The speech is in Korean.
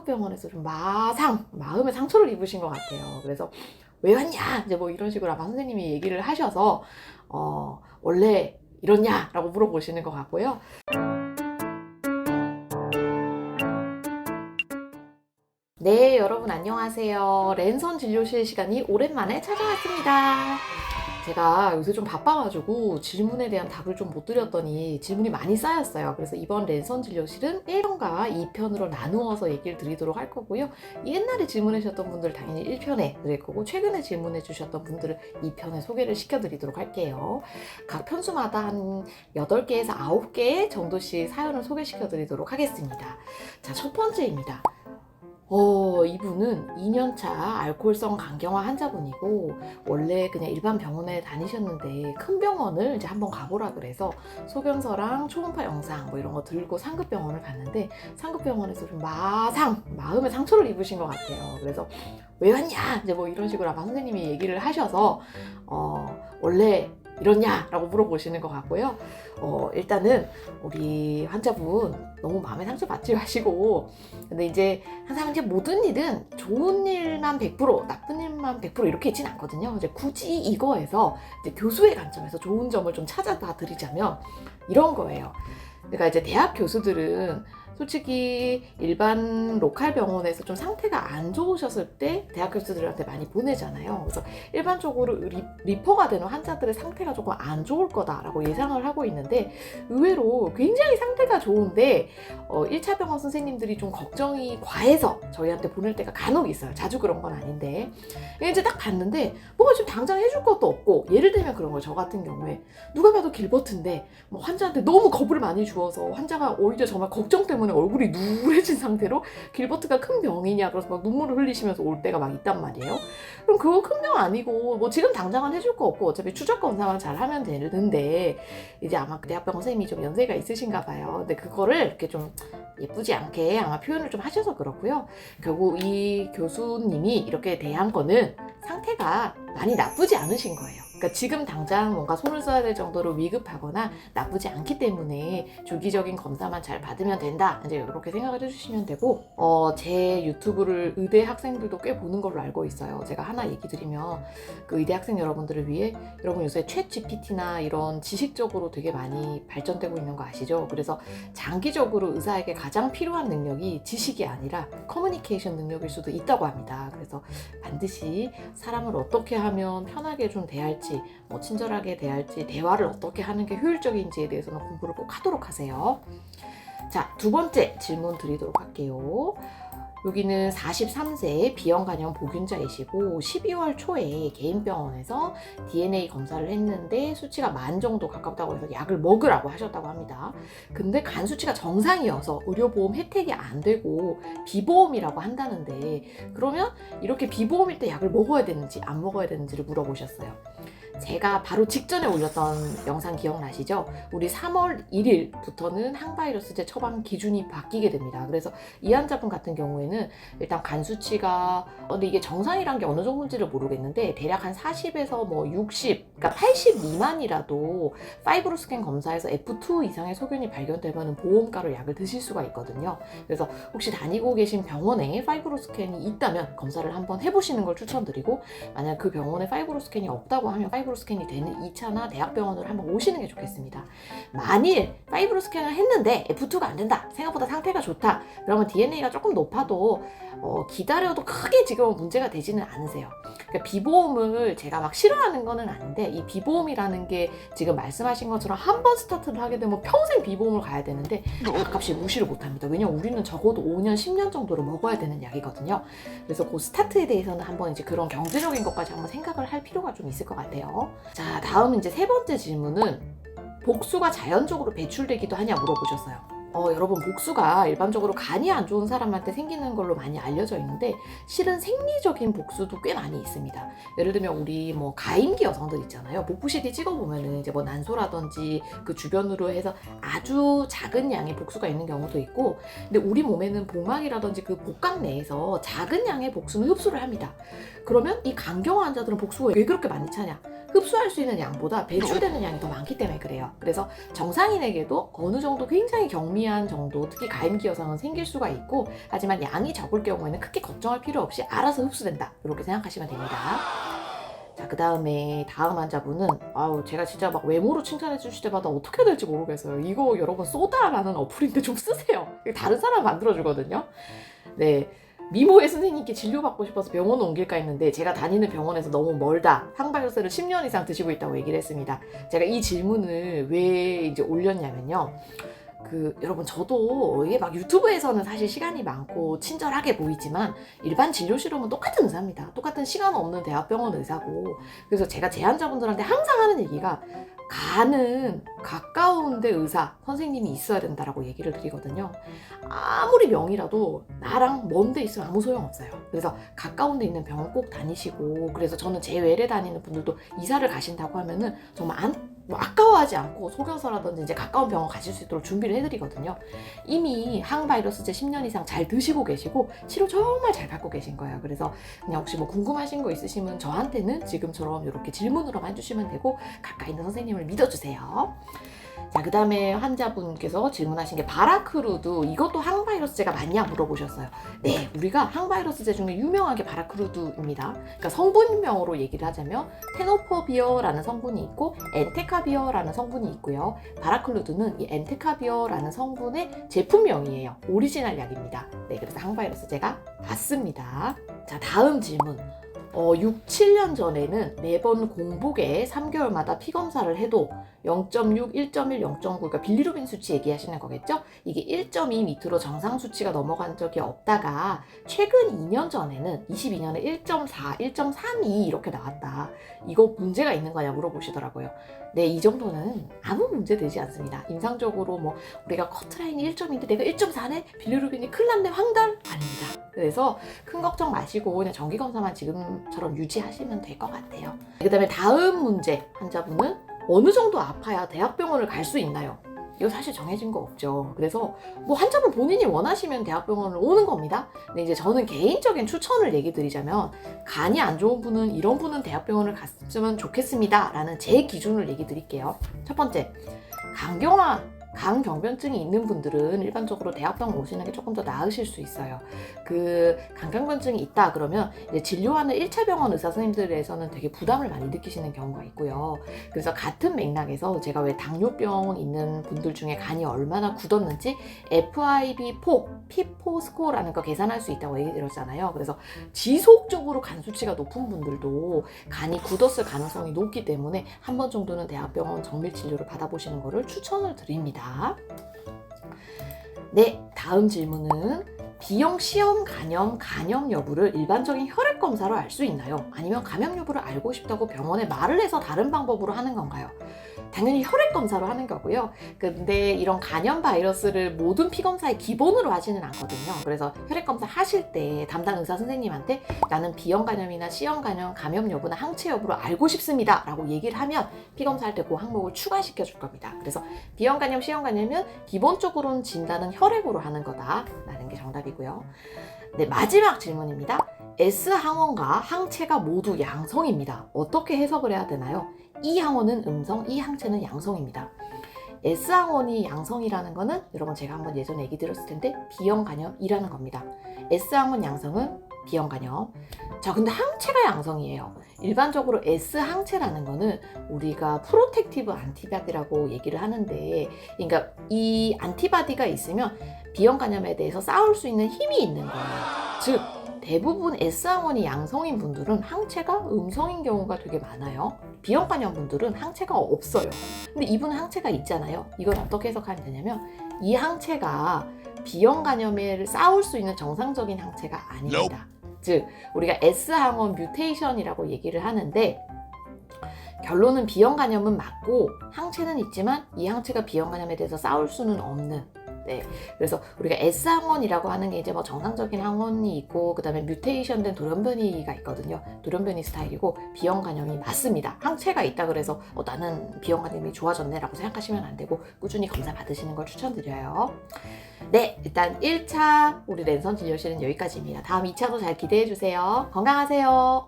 상급병원에서 좀 마음의 상처를 입으신 것 같아요. 그래서 왜 왔냐? 이제 뭐 이런 식으로 아마 선생님이 얘기를 하셔서 원래 이렇냐? 라고 물어보시는 것 같고요. 네, 여러분 안녕하세요. 랜선 진료실 시간이 오랜만에 찾아왔습니다. 제가 요새 좀 바빠가지고 질문에 대한 답을 좀 못 드렸더니 질문이 많이 쌓였어요. 그래서 이번 랜선 진료실은 1편과 2편으로 나누어서 얘기를 드리도록 할 거고요. 옛날에 질문해 주셨던 분들 당연히 1편에 드릴 거고, 최근에 질문해 주셨던 분들을 2편에 소개를 시켜드리도록 할게요. 각 편수마다 한 8개에서 9개 정도씩 사연을 소개시켜 드리도록 하겠습니다. 자, 첫 번째입니다. 이분은 2년차 알코올성 간경화 환자분이고, 원래 그냥 일반 병원에 다니셨는데 큰 병원을 이제 한번 가보라 그래서 소견서랑 초음파 영상 뭐 이런 거 들고 상급병원을 갔는데, 상급병원에서 좀 마음의 상처를 입으신 것 같아요. 그래서 왜 왔냐? 이제 뭐 이런 식으로 아마 선생님이 얘기를 하셔서 원래 이렇냐? 라고 물어보시는 것 같고요. 일단은 우리 환자분 너무 마음에 상처 받지 마시고, 근데 이제 항상 이제 모든 일은 좋은 일만 100%, 나쁜 일만 100% 이렇게 있진 않거든요. 이제 굳이 이거에서 이제 교수의 관점에서 좋은 점을 좀 찾아봐 드리자면 이런 거예요. 그러니까 이제 대학 교수들은 솔직히 일반 로컬 병원에서 좀 상태가 안 좋으셨을 때 대학 교수들한테 많이 보내잖아요. 그래서 일반적으로 리퍼가 되는 환자들의 상태가 조금 안 좋을 거다라고 예상을 하고 있는데, 의외로 굉장히 상태가 좋은데 1차 병원 선생님들이 좀 걱정이 과해서 저희한테 보낼 때가 간혹 있어요. 자주 그런 건 아닌데, 이제 딱 봤는데 뭐가 지금 당장 해줄 것도 없고, 예를 들면 그런 거예요. 저 같은 경우에 누가 봐도 길버트인데 뭐 환자한테 너무 겁을 많이 주어서 환자가 오히려 정말 걱정 때문에 얼굴이 누래진 상태로 길버트가 큰 병이냐 그래서 막 눈물을 흘리시면서 올 때가 막 있단 말이에요. 그럼 그거 큰 병 아니고 뭐 지금 당장은 해줄 거 없고 어차피 추적 검사만 잘 하면 되는데, 이제 아마 그 대학병원 선생님이 좀 연세가 있으신가 봐요. 근데 그거를 이렇게 좀 예쁘지 않게 아마 표현을 좀 하셔서 그렇고요. 결국 이 교수님이 이렇게 대한 거는 상태가 많이 나쁘지 않으신 거예요. 그러니까 지금 당장 뭔가 손을 써야 될 정도로 위급하거나 나쁘지 않기 때문에 주기적인 검사만 잘 받으면 된다, 이제 이렇게 생각을 해주시면 되고, 제 유튜브를 의대 학생들도 꽤 보는 걸로 알고 있어요. 제가 하나 얘기 드리면, 그 의대 학생 여러분들을 위해, 여러분 요새 챗 GPT나 이런 지식적으로 되게 많이 발전되고 있는 거 아시죠? 그래서 장기적으로 의사에게 가장 필요한 능력이 지식이 아니라 커뮤니케이션 능력일 수도 있다고 합니다. 그래서 반드시 사람을 어떻게 하면 편하게 좀 대할지, 뭐 친절하게 대할지, 대화를 어떻게 하는 게 효율적인지에 대해서는 공부를 꼭 하도록 하세요. 자, 두 번째 질문 드리도록 할게요. 여기는 43세 비형간염 보균자이시고 12월 초에 개인병원에서 DNA 검사를 했는데 수치가 만 정도 가깝다고 해서 약을 먹으라고 하셨다고 합니다. 근데 간 수치가 정상이어서 의료보험 혜택이 안 되고 비보험이라고 한다는데, 그러면 이렇게 비보험일 때 약을 먹어야 되는지 안 먹어야 되는지를 물어보셨어요. 제가 바로 직전에 올렸던 영상 기억나시죠? 우리 3월 1일부터는 항바이러스제 처방 기준이 바뀌게 됩니다. 그래서 이 환자분 같은 경우에는 일단 간 수치가, 근데 이게 정상이란 게 어느 정도인지를 모르겠는데 대략 한 40에서 뭐 60, 그러니까 80 미만이라도 파이브로스캔 검사에서 F2 이상의 소견이 발견되면 보험가로 약을 드실 수가 있거든요. 그래서 혹시 다니고 계신 병원에 파이브로스캔이 있다면 검사를 한번 해보시는 걸 추천드리고, 만약 그 병원에 파이브로스캔이 없다고 하면 파이브로스캔이 되는 2차나 대학병원으로 한번 오시는 게 좋겠습니다. 만일 파이브로스캔을 했는데 F2가 안 된다, 생각보다 상태가 좋다, 그러면 DNA가 조금 높아도 기다려도 크게 지금은 문제가 되지는 않으세요. 그러니까 비보험을 제가 막 싫어하는 거는 아닌데, 이 비보험이라는 게 지금 말씀하신 것처럼 한 번 스타트를 하게 되면 평생 비보험을 가야 되는데 가끔씩 무시를 못합니다. 왜냐면 우리는 적어도 5년, 10년 정도를 먹어야 되는 약이거든요. 그래서 그 스타트에 대해서는 한번 이제 그런 경제적인 것까지 한번 생각을 할 필요가 좀 있을 것 같아요. 자, 다음 이제 세 번째 질문은 복수가 자연적으로 배출되기도 하냐 물어보셨어요. 여러분, 복수가 일반적으로 간이 안 좋은 사람한테 생기는 걸로 많이 알려져 있는데, 실은 생리적인 복수도 꽤 많이 있습니다. 예를 들면 우리 뭐 가임기 여성들 있잖아요. 복부 CT 찍어보면은 이제 뭐 난소라든지 그 주변으로 해서 아주 작은 양의 복수가 있는 경우도 있고, 근데 우리 몸에는 복막이라든지 그 복강 내에서 작은 양의 복수는 흡수를 합니다. 그러면 이 간경화 환자들은 복수가 왜 그렇게 많이 차냐? 흡수할 수 있는 양보다 배출되는 양이 더 많기 때문에 그래요. 그래서 정상인에게도 어느 정도 굉장히 경미한 정도, 특히 가임기여성은 생길 수가 있고, 하지만 양이 적을 경우에는 크게 걱정할 필요 없이 알아서 흡수된다, 이렇게 생각하시면 됩니다. 자, 그 다음에 다음 환자분은 제가 진짜 막 외모로 칭찬해 주실 때마다 어떻게 해야 될지 모르겠어요. 이거 여러분 쏘다라는 어플인데 좀 쓰세요. 다른 사람 만들어주거든요. 네, 미모의 선생님께 진료받고 싶어서 병원 옮길까 했는데 제가 다니는 병원에서 너무 멀다, 항바이러스를 10년 이상 드시고 있다고 얘기를 했습니다. 제가 이 질문을 왜 이제 올렸냐면요, 여러분, 저도 이게 막 유튜브에서는 사실 시간이 많고 친절하게 보이지만 일반 진료실로는 똑같은 의사입니다. 똑같은 시간 없는 대학병원 의사고, 그래서 제가 제 환자분들한테 항상 하는 얘기가, 가는 가까운 데 의사 선생님이 있어야 된다라고 얘기를 드리거든요. 아무리 명이라도 나랑 먼 데 있으면 아무 소용없어요. 그래서 가까운 데 있는 병원 꼭 다니시고, 그래서 저는 제 외래 다니는 분들도 이사를 가신다고 하면은 정말 아까워하지 않고 소견서라든지 이제 가까운 병원 가실 수 있도록 준비를 해드리거든요. 이미 항바이러스제 10년 이상 잘 드시고 계시고 치료 정말 잘 받고 계신 거예요. 그래서 그냥 혹시 뭐 궁금하신 거 있으시면 저한테는 지금처럼 이렇게 질문으로만 해주시면 되고, 가까이 있는 선생님을 믿어주세요. 자, 그 다음에 환자분께서 질문하신 게 바라크루드, 이것도 항바이러스제가 맞냐 물어보셨어요. 네, 우리가 항바이러스제 중에 유명하게 바라크루드입니다. 그러니까 성분명으로 얘기를 하자면 테노퍼비어라는 성분이 있고 엔테카비어라는 성분이 있고요. 바라클루드는 이 엔테카비어라는 성분의 제품명이에요. 오리지널 약입니다. 네, 그래서 항바이러스제가 맞습니다. 자, 다음 질문. 6, 7년 전에는 매번 공복에 3개월마다 피검사를 해도 0.6, 1.1, 0.9, 그러니까 빌리루빈 수치 얘기하시는 거겠죠? 이게 1.2 밑으로 정상 수치가 넘어간 적이 없다가 최근 2년 전에는 22년에 1.4, 1.32 이렇게 나왔다. 이거 문제가 있는 거냐 물어보시더라고요. 네, 이 정도는 아무 문제 되지 않습니다. 임상적으로 뭐 우리가 커트라인이 1.2인데 내가 1.4네? 빌리루빈이 큰일 났네, 황달? 아닙니다. 그래서 큰 걱정 마시고 그냥 정기검사만 지금처럼 유지하시면 될 것 같아요. 그 다음에 다음 문제, 환자분은 어느 정도 아파야 대학병원을 갈 수 있나요? 이거 사실 정해진 거 없죠. 그래서 뭐 환자분 본인이 원하시면 대학병원을 오는 겁니다. 근데 이제 저는 개인적인 추천을 얘기 드리자면, 간이 안 좋은 분은, 이런 분은 대학병원을 갔으면 좋겠습니다 라는 제 기준을 얘기 드릴게요. 첫 번째, 간경변증이 있는 분들은 일반적으로 대학병원 오시는 게 조금 더 나으실 수 있어요. 간경변증이 있다 그러면 이제 진료하는 1차 병원 의사 선생님들에서는 되게 부담을 많이 느끼시는 경우가 있고요. 그래서 같은 맥락에서 제가 왜 당뇨병 있는 분들 중에 간이 얼마나 굳었는지 FIB4, P4 스코어라는 거 계산할 수 있다고 얘기 드렸잖아요. 그래서 지속적으로 간 수치가 높은 분들도 간이 굳었을 가능성이 높기 때문에 한 번 정도는 대학병원 정밀 진료를 받아보시는 것을 추천을 드립니다. 네, 다음 질문은 B형 시험 간염 여부를 일반적인 혈액 검사로 알 수 있나요? 아니면 감염 여부를 알고 싶다고 병원에 말을 해서 다른 방법으로 하는 건가요? 당연히 혈액 검사로 하는 거고요. 근데 이런 간염 바이러스를 모든 피검사의 기본으로 하지는 않거든요. 그래서 혈액 검사 하실 때 담당 의사 선생님한테 나는 B형 간염이나 C형 간염, 감염 여부나 항체 여부를 알고 싶습니다 라고 얘기를 하면 피검사할 때 그 항목을 추가시켜 줄 겁니다. 그래서 B형 간염, C형 간염은 기본적으로는 진단은 혈액으로 하는 거다 라는 게 정답이고요. 네, 마지막 질문입니다. S항원과 항체가 모두 양성입니다. 어떻게 해석을 해야 되나요? 이 항원은 음성, 이 항체는 양성입니다. S항원이 양성이라는 거는 여러분 제가 한번 예전에 얘기 드렸을 텐데 B형 간염이라는 겁니다. S항원 양성은 B형 간염. 자, 근데 항체가 양성이에요. 일반적으로 S항체라는 거는 우리가 프로텍티브 안티바디라고 얘기를 하는데, 그러니까 이 안티바디가 있으면 B형 간염에 대해서 싸울 수 있는 힘이 있는 거예요. 즉 대부분 S항원이 양성인 분들은 항체가 음성인 경우가 되게 많아요. B형 간염 분들은 항체가 없어요. 근데 이분은 항체가 있잖아요. 이걸 어떻게 해석하면 되냐면, 이 항체가 B형 간염에 싸울 수 있는 정상적인 항체가 아닙니다. 즉 우리가 S항원 뮤테이션이라고 얘기를 하는데, 결론은 B형 간염은 맞고 항체는 있지만 이 항체가 B형 간염에 대해서 싸울 수는 없는, 네, 그래서 우리가 S항원이라고 하는 게 이제 뭐 정상적인 항원이 있고 그 다음에 뮤테이션된 돌연변이가 있거든요. 돌연변이 스타일이고 B형 간염이 맞습니다. 항체가 있다 그래서 나는 B형 간염이 좋아졌네 라고 생각하시면 안 되고 꾸준히 검사 받으시는 걸 추천드려요. 네, 일단 1차 우리 랜선 진료실은 여기까지입니다. 다음 2차도 잘 기대해 주세요. 건강하세요.